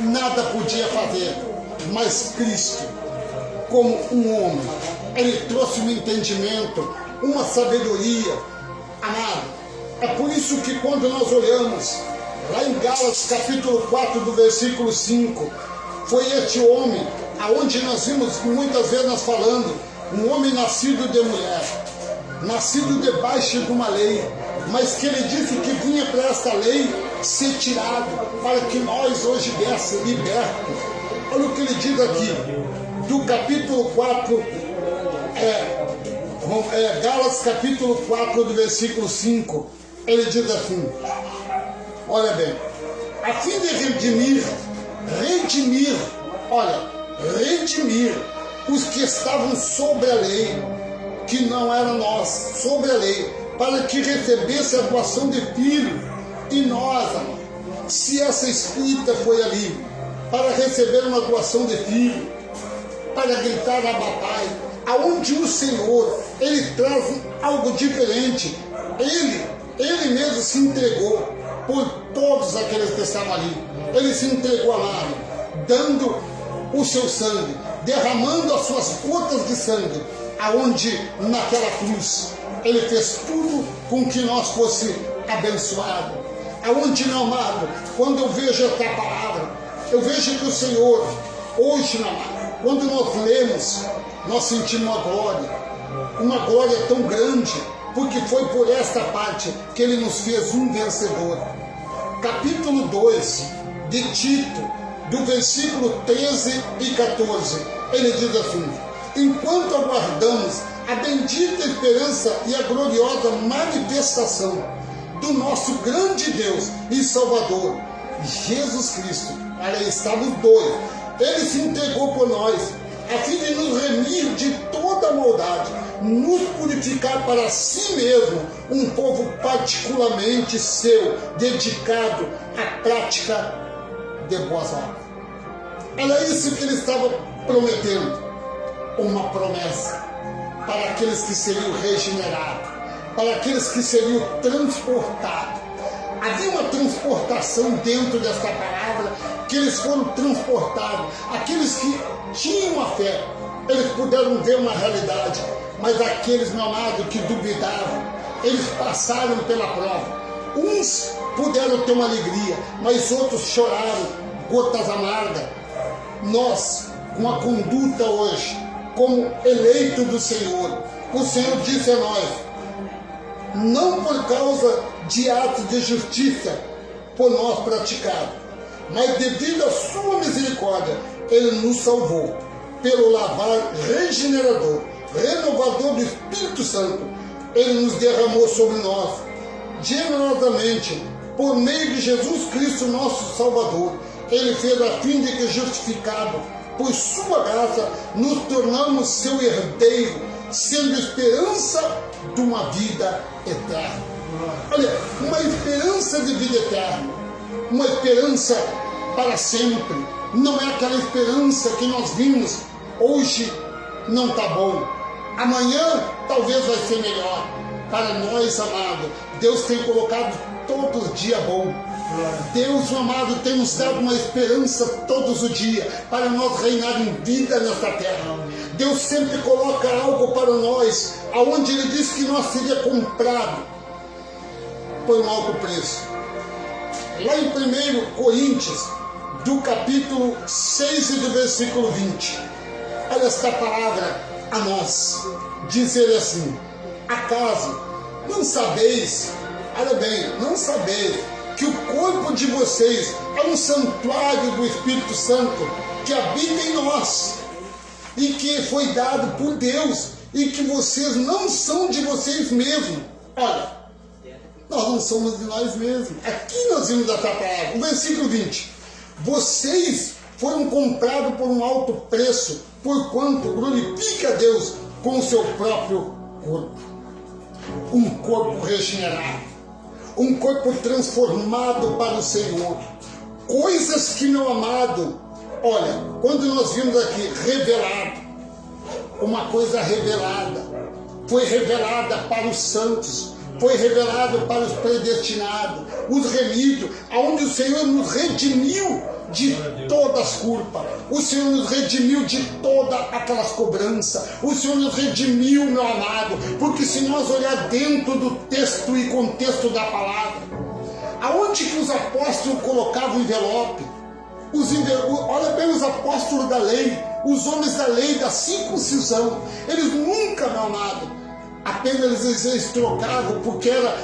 nada podia fazer, mas Cristo, como um homem, ele trouxe um entendimento, uma sabedoria. Amado, é por isso que quando nós olhamos lá em Gálatas capítulo 4 do versículo 5, foi este homem, aonde nós vimos muitas vezes nós falando, um homem nascido de mulher, nascido debaixo de uma lei, mas que ele disse que vinha para esta lei ser tirado, para que nós hoje desse libertos. Olha o que ele diz aqui, do capítulo 4, Gálatas capítulo 4 do versículo 5, ele diz assim, olha bem, a fim de redimir os que estavam sobre a lei, que não eram nós, sobre a lei, para que recebesse a doação de filho. E nós, amor, se essa escrita foi ali, para receber uma doação de filho, para gritar a papai, aonde o Senhor, Ele traz algo diferente. Ele mesmo se entregou por todos aqueles que estavam ali. Ele se entregou, amado, dando o seu sangue, derramando as suas gotas de sangue, aonde naquela cruz Ele fez tudo com que nós fosse abençoado. Aonde, meu amado, quando eu vejo esta palavra, eu vejo que o Senhor, hoje, meu amado, quando nós lemos, nós sentimos uma glória tão grande, porque foi por esta parte que Ele nos fez um vencedor. Capítulo 2 de Tito, do versículo 13 e 14, ele diz assim: enquanto aguardamos a bendita esperança e a gloriosa manifestação do nosso grande Deus e Salvador, Jesus Cristo. Olha, estamos dois. Ele se entregou por nós, a fim de nos remir de toda a maldade, nos purificar para si mesmo, um povo particularmente seu, dedicado à prática de boas obras. Era isso que ele estava prometendo, uma promessa para aqueles que seriam regenerados, para aqueles que seriam transportados. Havia uma transportação dentro desta palavra, que eles foram transportados. Aqueles que tinham a fé, eles puderam ver uma realidade, mas aqueles, meu amado, que duvidavam, eles passaram pela prova. Uns puderam ter uma alegria, mas outros choraram gotas amargas. Nós, com a conduta hoje, como eleito do Senhor, o Senhor disse a nós, não por causa de atos de justiça por nós praticados, mas devido à sua misericórdia, Ele nos salvou pelo lavar regenerador, renovador do Espírito Santo. Ele nos derramou sobre nós generosamente por meio de Jesus Cristo, nosso Salvador. Ele fez a fim de que, justificado por sua graça, nos tornamos seu herdeiro, sendo esperança de uma vida eterna. Olha, uma esperança de vida eterna, uma esperança para sempre. Não é aquela esperança que nós vimos, hoje não está bom, amanhã talvez vai ser melhor. Para nós, amado, Deus tem colocado todos os dias bom. Deus, meu amado, tem nos dado uma esperança todos os dias para nós reinar em vida nesta terra. Deus sempre coloca algo para nós, aonde Ele diz que nós seria comprado por um alto preço. Lá em 1 Coríntios, do capítulo 6 e do versículo 20, olha esta palavra a nós, diz ele assim: acaso não sabeis, olha bem, não sabeis que o corpo de vocês é um santuário do Espírito Santo que habita em nós e que foi dado por Deus, e que vocês não são de vocês mesmos? Olha, nós não somos de nós mesmos. Aqui nós vimos essa palavra, o versículo 20: vocês foram comprados por um alto preço, porquanto glorifica a Deus com o seu próprio corpo. Um corpo regenerado, um corpo transformado para o Senhor. Coisas que, meu amado, olha, quando nós vimos aqui revelado, uma coisa revelada, foi revelada para os santos, foi revelado para os predestinados, os remidos, aonde o Senhor nos redimiu de todas as culpas, o Senhor nos redimiu de todas aquelas cobranças, o Senhor nos redimiu, meu amado, porque se nós olhar dentro do texto e contexto da palavra, aonde que os apóstolos colocavam envelope? Olha bem, os apóstolos da lei, os homens da lei, da circuncisão, eles nunca, meu amado, apenas eles trocavam, porque era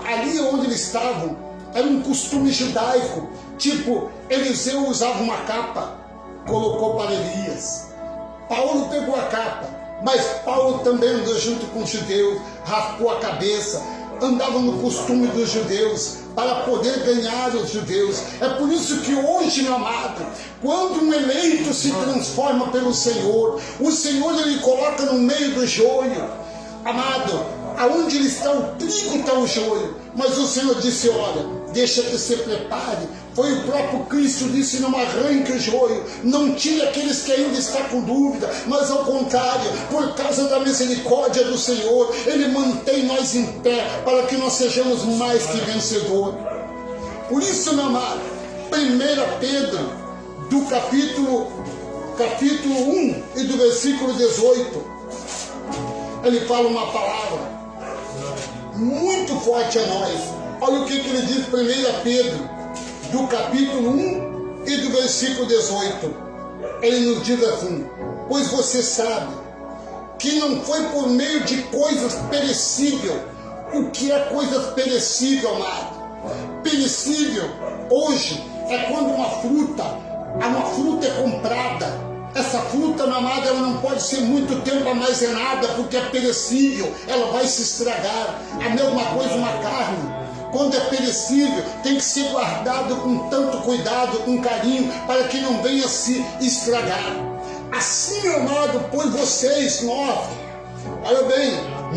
ali onde eles estavam, era um costume judaico. Tipo, Eliseu usava uma capa, colocou para Elias. Paulo pegou a capa, mas Paulo também andou junto com os judeus, raspou a cabeça, andava no costume dos judeus, para poder ganhar os judeus. É por isso que hoje, meu amado, quando um eleito se transforma pelo Senhor, o Senhor ele coloca no meio do joio. Amado, Aonde ele está o trigo, está o joio. Mas o Senhor disse, olha, deixa que se prepare. Foi o próprio Cristo que disse, não arranque o joio, não tire aqueles que ainda estão com dúvida, mas ao contrário, por causa da misericórdia do Senhor, Ele mantém nós em pé, para que nós sejamos mais que vencedores. Por isso, meu amado, 1 Pedro, do capítulo 1 e do versículo 18, ele fala uma palavra muito forte a nós. Olha o que ele diz, 1 Pedro, do capítulo 1 e do versículo 18. Ele nos diz assim, pois você sabe que não foi por meio de coisas perecíveis. O que é coisas perecíveis, amado? Perecível, hoje, é quando uma fruta é comprada. Essa fruta, meu amado, ela não pode ser muito tempo armazenada, porque é perecível, ela vai se estragar. A mesma coisa uma carne. Quando é perecível, tem que ser guardado com tanto cuidado, com carinho, para que não venha se estragar. Assim, meu amado, pois vocês, nós, olha bem,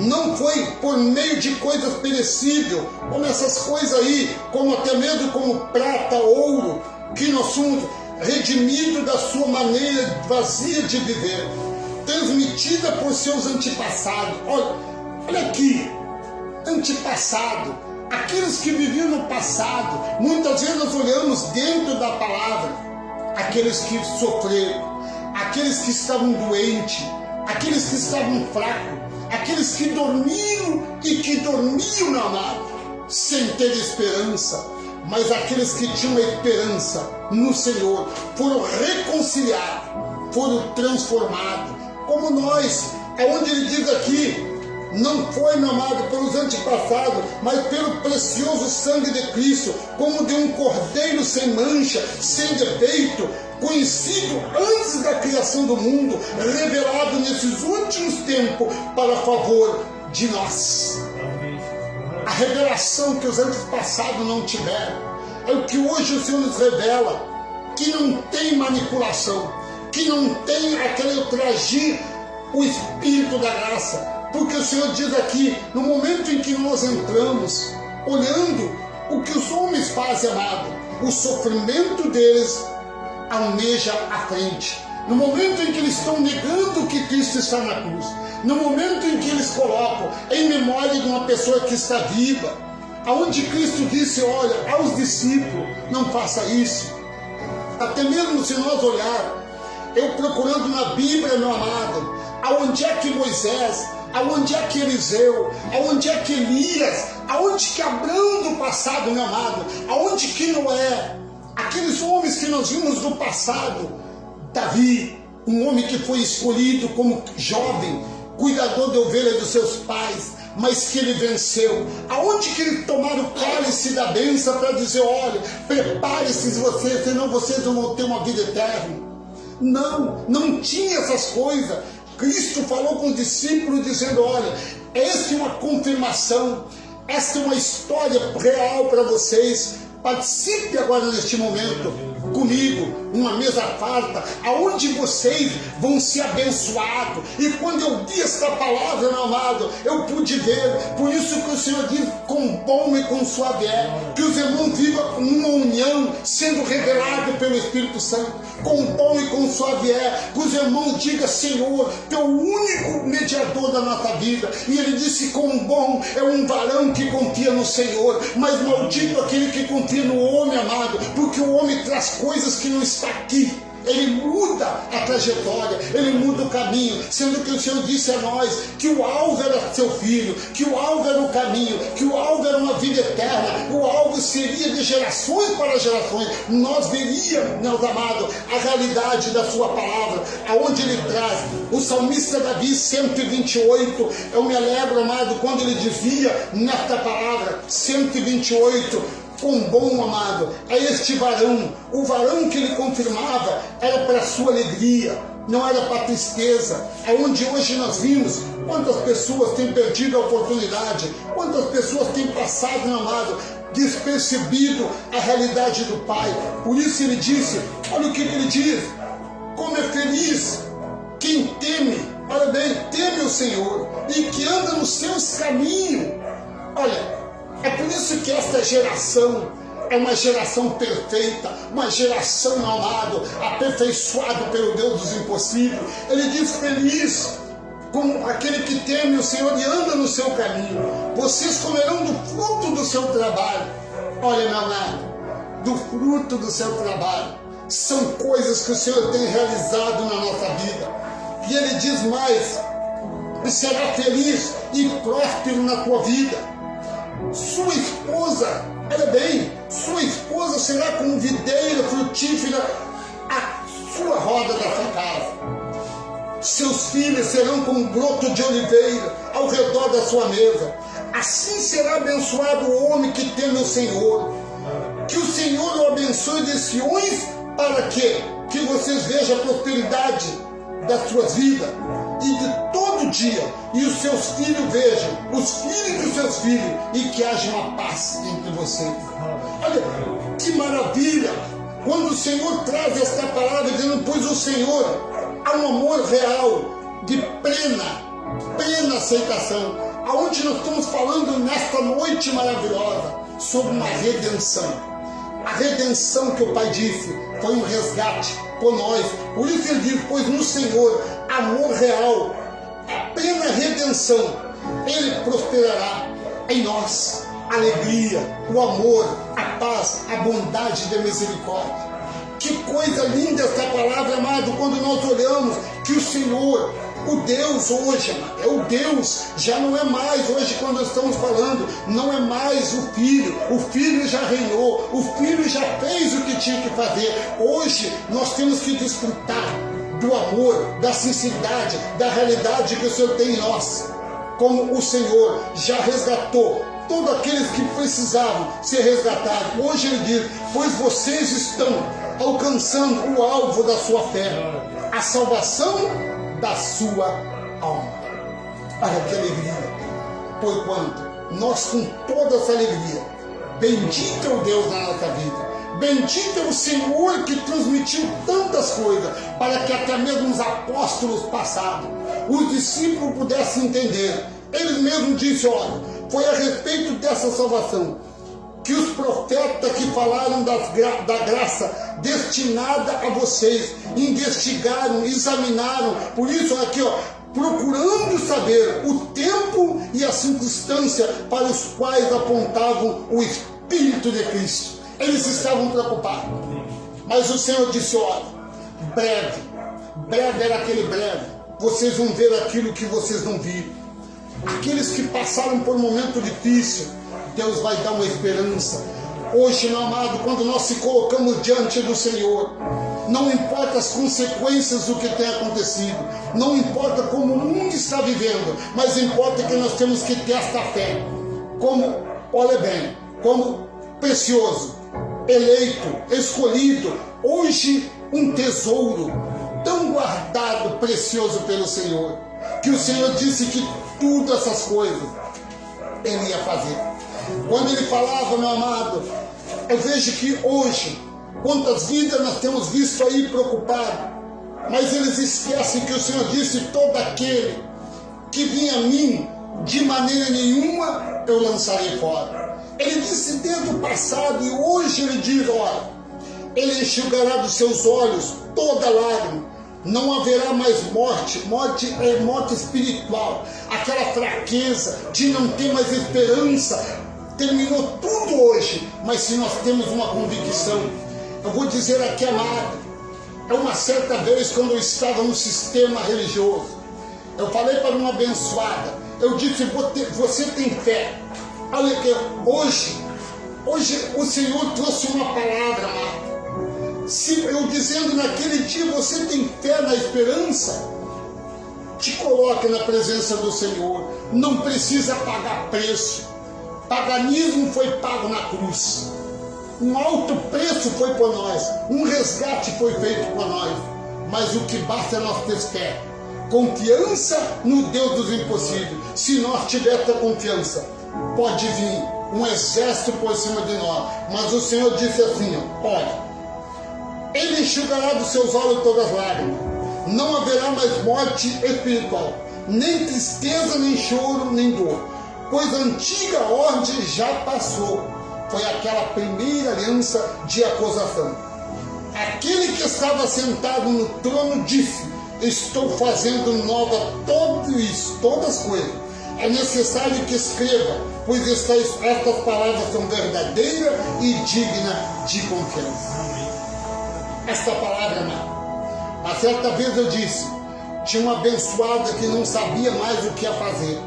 não foi por meio de coisas perecíveis, como essas coisas aí, como até mesmo como prata, ouro, que nós somos redimidos da sua maneira vazia de viver, transmitida por seus antepassados. Olha aqui, antepassado. Aqueles que viviam no passado, muitas vezes nós olhamos dentro da palavra, aqueles que sofreram, aqueles que estavam doentes, aqueles que estavam fracos, aqueles que dormiam e que dormiam, meu amado, sem ter esperança, mas aqueles que tinham esperança no Senhor, foram reconciliados, foram transformados, como nós, é onde ele diz aqui, não foi, meu amado, pelos antepassados, mas pelo precioso sangue de Cristo, como de um cordeiro sem mancha, sem defeito, conhecido antes da criação do mundo, revelado nesses últimos tempos para favor de nós. A revelação que os antepassados não tiveram, é o que hoje o Senhor nos revela, que não tem manipulação, que não tem aquele ultrajar o Espírito da graça. Porque o Senhor diz aqui, no momento em que nós entramos, olhando o que os homens fazem, amado, o sofrimento deles almeja à frente. No momento em que eles estão negando que Cristo está na cruz, no momento em que eles colocam em memória de uma pessoa que está viva, aonde Cristo disse, olha, aos discípulos, não faça isso. Até mesmo se nós olhar, eu procurando na Bíblia, meu amado, aonde é que Moisés, aonde é que Eliseu, aonde é que Elias, aonde que Abraão do passado, meu amado, aonde que Noé, aqueles homens que nós vimos do passado, Davi, um homem que foi escolhido como jovem, cuidador de ovelha dos seus pais, mas que ele venceu, aonde que eles tomaram o cálice da bênção para dizer, olha, prepare-se vocês, senão vocês não vão ter uma vida eterna. Não tinha essas coisas. Cristo falou com os discípulos dizendo, olha, esta é uma confirmação, esta é uma história real para vocês, participe agora neste momento comigo, uma mesa farta, aonde vocês vão ser abençoados. E quando eu vi esta palavra, meu amado, eu pude ver, por isso que o Senhor diz, com bom e com suave é, que os irmãos vivam uma união, sendo revelado pelo Espírito Santo, com bom e com suave é, que os irmãos digam, Senhor, tu é o único mediador da nossa vida. E ele disse, com bom é um varão que confia no Senhor, mas maldito aquele que confia no homem, amado, porque o homem traz coisas que não está aqui. Ele muda a trajetória, ele muda o caminho, sendo que o Senhor disse a nós que o alvo era seu filho, que o alvo era o caminho, que o alvo era uma vida eterna, o alvo seria de gerações para gerações. Nós veríamos, meus amados, a realidade da sua palavra, aonde ele traz. O salmista Davi, 128, eu me alegro, amado, quando ele dizia nesta palavra, 128, com bom, amado, é este varão, o varão que ele confirmava era para a sua alegria, não era para a tristeza, aonde hoje nós vimos quantas pessoas têm perdido a oportunidade, quantas pessoas têm passado, meu amado, despercebido a realidade do Pai. Por isso ele disse, olha o que ele diz, como é feliz quem teme olha bem, teme o Senhor e que anda nos seus caminhos. Olha, é por isso que esta geração é uma geração perfeita, uma geração, meu amado, aperfeiçoada pelo Deus dos impossíveis. Ele diz: feliz com aquele que teme o Senhor e anda no seu caminho. Vocês comerão do fruto do seu trabalho. Olha, meu amado, do fruto do seu trabalho. São coisas que o Senhor tem realizado na nossa vida. E Ele diz mais: e será feliz e próspero na tua vida. Sua esposa, olha bem, sua esposa será como videira frutífera a sua roda da sua casa. Seus filhos serão como um broto de oliveira ao redor da sua mesa. Assim será abençoado o homem que teme o Senhor. Que o Senhor o abençoe de Siões, para quê? Que vocês vejam a prosperidade das suas vidas e de todo dia, e os seus filhos vejam, os filhos dos seus filhos, e que haja uma paz entre vocês. Olha, que maravilha! Quando o Senhor traz esta palavra, dizendo: pois o Senhor há um amor real, de plena aceitação, aonde nós estamos falando nesta noite maravilhosa, sobre uma redenção. A redenção que o Pai disse foi um resgate por nós. Por isso Ele diz: pois no Senhor, amor real, a plena redenção, Ele prosperará em nós. Alegria, o amor, a paz, a bondade e a misericórdia. Que coisa linda essa palavra, amado, quando nós olhamos que o Senhor, o Deus hoje, amado, é o Deus, já não é mais, hoje quando nós estamos falando, não é mais o Filho já reinou, o Filho já fez o que tinha que fazer. Hoje nós temos que desfrutar do amor, da sinceridade, da realidade que o Senhor tem em nós. Como o Senhor já resgatou todos aqueles que precisavam ser resgatados. Hoje Ele diz: pois vocês estão alcançando o alvo da sua fé, a salvação da sua alma. Olha que alegria! Porquanto nós, com toda essa alegria, bendito é o Deus da nossa vida, bendito é o Senhor que transmitiu tantas coisas, para que até mesmo os apóstolos passados, os discípulos pudessem entender. Eles mesmos disseram: olha, foi a respeito dessa salvação que os profetas que falaram da graça destinada a vocês, investigaram, examinaram. Por isso aqui, ó, procurando saber o tempo e a circunstância para os quais apontavam o Espírito de Cristo. Eles estavam preocupados. Mas o Senhor disse: olha, breve era aquele breve. Vocês vão ver aquilo que vocês não viram. Aqueles que passaram por um momento difícil, Deus vai dar uma esperança. Hoje, meu amado, quando nós se colocamos diante do Senhor, não importa as consequências do que tem acontecido, não importa como o mundo está vivendo, mas importa que nós temos que ter esta fé, como, olha bem, como precioso, eleito, escolhido, hoje um tesouro tão guardado, precioso pelo Senhor, que o Senhor disse que tudo essas coisas Ele ia fazer. Quando Ele falava, meu amado, eu vejo que hoje, quantas vidas nós temos visto aí preocupados, mas eles esquecem que o Senhor disse: todo aquele que vinha a mim, de maneira nenhuma eu lançarei fora. Ele disse desde o passado, e hoje Ele diz: olha, Ele enxugará dos seus olhos toda lágrima. Não haverá mais morte. Morte é morte espiritual, aquela fraqueza de não ter mais esperança. Terminou tudo hoje, mas se nós temos uma convicção, eu vou dizer aqui, amado, é uma certa vez quando eu estava no sistema religioso, eu falei para uma abençoada, eu disse: você tem fé? Olha que hoje o Senhor trouxe uma palavra, amado. Se eu dizendo naquele dia: você tem fé na esperança, te coloque na presença do Senhor, não precisa pagar preço. Paganismo foi pago na cruz, um alto preço foi por nós, um resgate foi feito por nós, mas o que basta é nós ter fé, confiança no Deus dos impossíveis. Se nós tivermos essa confiança, pode vir um exército por cima de nós, mas o Senhor disse assim: olha, Ele enxugará dos seus olhos todas as lágrimas. não haverá mais morte espiritual, nem tristeza, nem choro, nem dor, pois a antiga ordem já passou. Foi aquela primeira aliança de acusação. Aquele que estava sentado no trono disse: estou fazendo nova tudo isso, todas as coisas. É necessário que escreva, pois estas palavras são verdadeiras e dignas de confiança. Esta palavra, amado. A certa vez eu disse, tinha uma abençoada que não sabia mais o que ia fazer.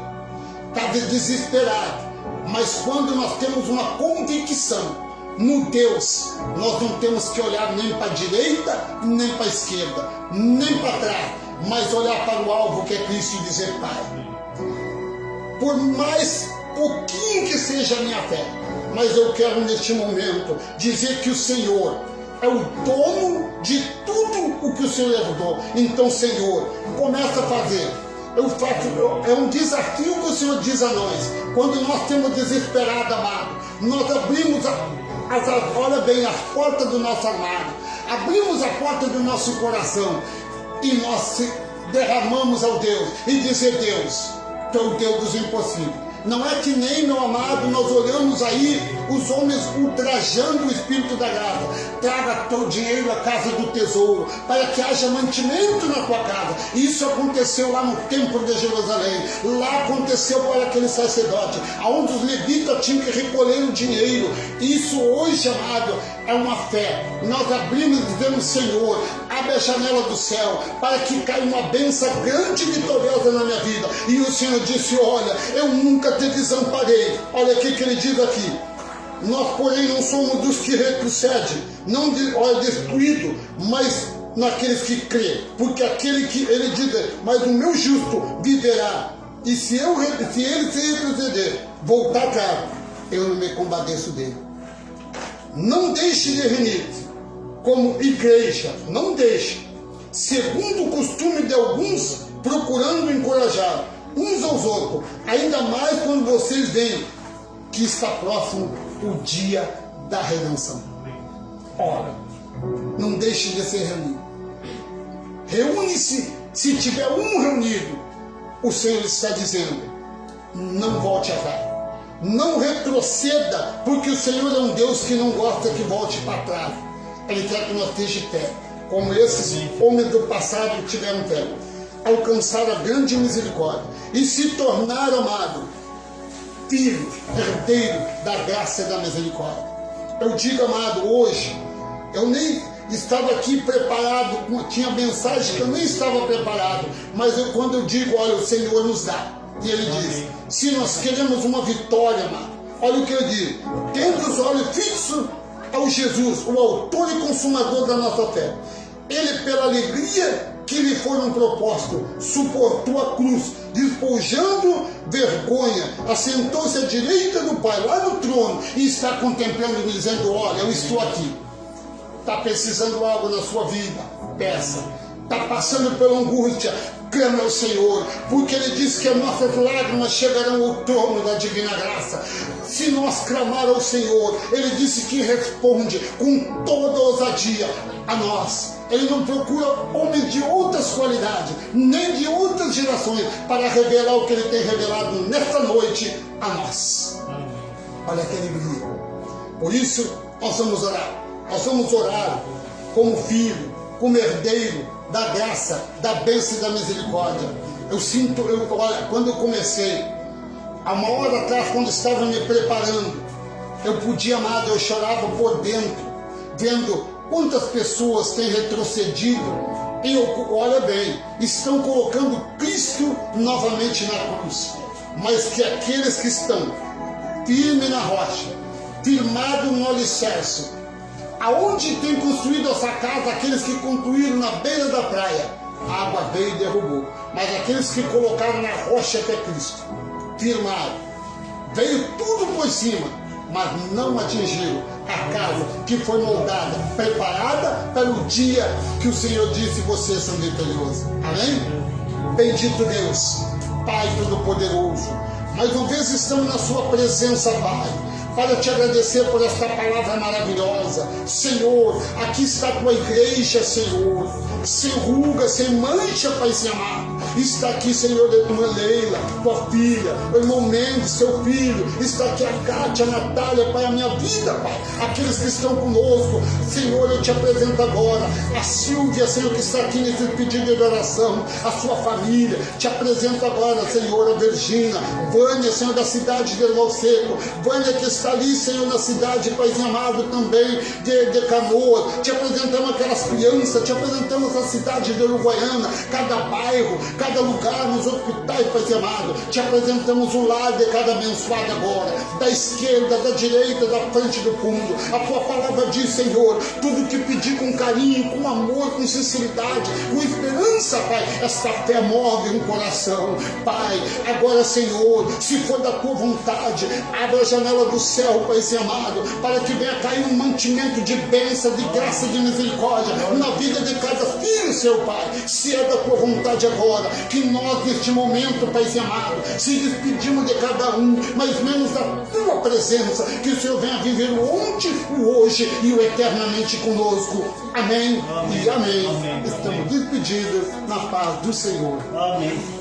Estava desesperada. Mas quando nós temos uma convicção no Deus, nós não temos que olhar nem para a direita, nem para a esquerda, nem para trás, mas olhar para o alvo que é Cristo e dizer: Pai, por mais pouquinho que seja a minha fé, mas eu quero neste momento dizer que o Senhor é o dono de tudo o que o Senhor herdou. Então, Senhor, começa a fazer. É um desafio que o Senhor diz a nós. Quando nós temos desesperado, amado, nós abrimos olha bem, as portas do nosso armário, abrimos a porta do nosso coração e nós derramamos ao Deus e dizer: Deus, Tu é o Deus dos impossíveis. Não é que nem, meu amado, nós olhamos aí os homens ultrajando o Espírito da graça. Traga teu dinheiro à casa do tesouro, para que haja mantimento na tua casa. Isso aconteceu lá no templo de Jerusalém. Lá aconteceu para aquele sacerdote, onde os levitas tinham que recolher o dinheiro. Isso hoje, amado, é uma fé. Nós abrimos e dizemos: Senhor, abre a janela do céu, para que caia uma bênção grande e vitoriosa na minha vida. E o Senhor disse: olha, eu nunca te desamparei. Olha o que ele diz aqui: nós, porém, não somos dos que retrocedem, não destruído, mas naqueles que crê. Porque aquele que ele diz: mas o meu justo viverá, e se ele se retroceder, voltar atrás, eu não me compadeço dele. Não deixe de reunir-se como igreja, não deixe, segundo o costume de alguns, procurando encorajar uns aos outros, ainda mais quando vocês veem que está próximo o dia da redenção. Ora, não deixe de se reunir. Reúne-se, se tiver um reunido, o Senhor está dizendo: não volte atrás. Não retroceda, porque o Senhor é um Deus que não gosta que volte para trás. Ele quer que nós estejamos de pé, como esses homens do passado tiveram pé. Alcançar a grande misericórdia e se tornar, amado, filho, herdeiro da graça e da misericórdia. Eu digo, amado, hoje, eu nem estava aqui preparado, tinha mensagem que eu nem estava preparado, mas quando eu digo: olha, o Senhor nos dá. E ele diz: se nós queremos uma vitória, amado, olha o que ele diz: tendo os olhos fixos ao Jesus, o autor e consumador da nossa fé. Ele, pela alegria que lhe foi um propósito, suportou a cruz, despojando vergonha, assentou-se à direita do Pai, lá no trono, e está contemplando e dizendo: olha, eu estou aqui. Está precisando algo na sua vida? Peça. Está passando pela angústia? Clama ao Senhor, porque Ele diz que as nossas lágrimas chegarão ao trono da divina graça. Se nós clamar ao Senhor, Ele disse que responde com toda ousadia a nós. Ele não procura homens de outras qualidades, nem de outras gerações, para revelar o que Ele tem revelado nesta noite a nós. Olha que alegria. Por isso, nós vamos orar. Nós vamos orar como filho, como herdeiro da graça, da bênção e da misericórdia. Eu sinto, olha, quando eu comecei, há uma hora atrás, quando estava me preparando, eu podia, amado, eu chorava por dentro, vendo quantas pessoas têm retrocedido e, olha bem, estão colocando Cristo novamente na cruz. Mas que aqueles que estão firmes na rocha, firmados no alicerce, aonde tem construído essa casa, aqueles que concluíram na beira da praia, a água veio e derrubou. Mas aqueles que colocaram na rocha que é Cristo, firmaram, veio tudo por cima, mas não atingiram a casa que foi moldada, preparada para o dia que o Senhor disse: vocês são vitoriosos. Amém? Bendito Deus, Pai Todo-Poderoso, mais uma vez estamos na sua presença, Pai. para te agradecer por esta palavra maravilhosa. Senhor, aqui está a tua igreja, Senhor, sem ruga, sem mancha, Pai amado. Está aqui, Senhor, a irmã Leila, tua filha, o irmão Mendes, seu filho. Está aqui a Cátia, a Natália, Pai, a minha vida, Pai. Aqueles que estão conosco, Senhor, eu te apresento agora. A Silvia, Senhor, que está aqui nesse pedido de oração, a sua família. Te apresento agora, Senhor, a Virgínia, Vânia, Senhor, da cidade de Irmão Seco. Vânia, que está ali, Senhor, na cidade, Pai amado, também de Canoas. Te apresentamos aquelas crianças, te apresentamos a cidade de Uruguaiana, cada bairro, cada lugar, nos hospitais, Pai amado. Te apresentamos o lar de cada abençoado agora, da esquerda, da direita, da frente do fundo. A tua palavra diz, Senhor, tudo que pedir com carinho, com amor, com sinceridade, com esperança, Pai, esta fé move um coração. Pai, agora, Senhor, se for da tua vontade, abra a janela do céu, Pai amado, para que venha cair um mantimento de bênção, de graça, de misericórdia na vida de cada filho, seu Pai. Se é da tua vontade agora, que nós neste momento, Pai amado, se despedimos de cada um, mas menos da tua presença, que o Senhor venha viver o ontem, o hoje e o eternamente conosco. Amém, amém. E amém. Estamos despedidos na paz do Senhor. Amém.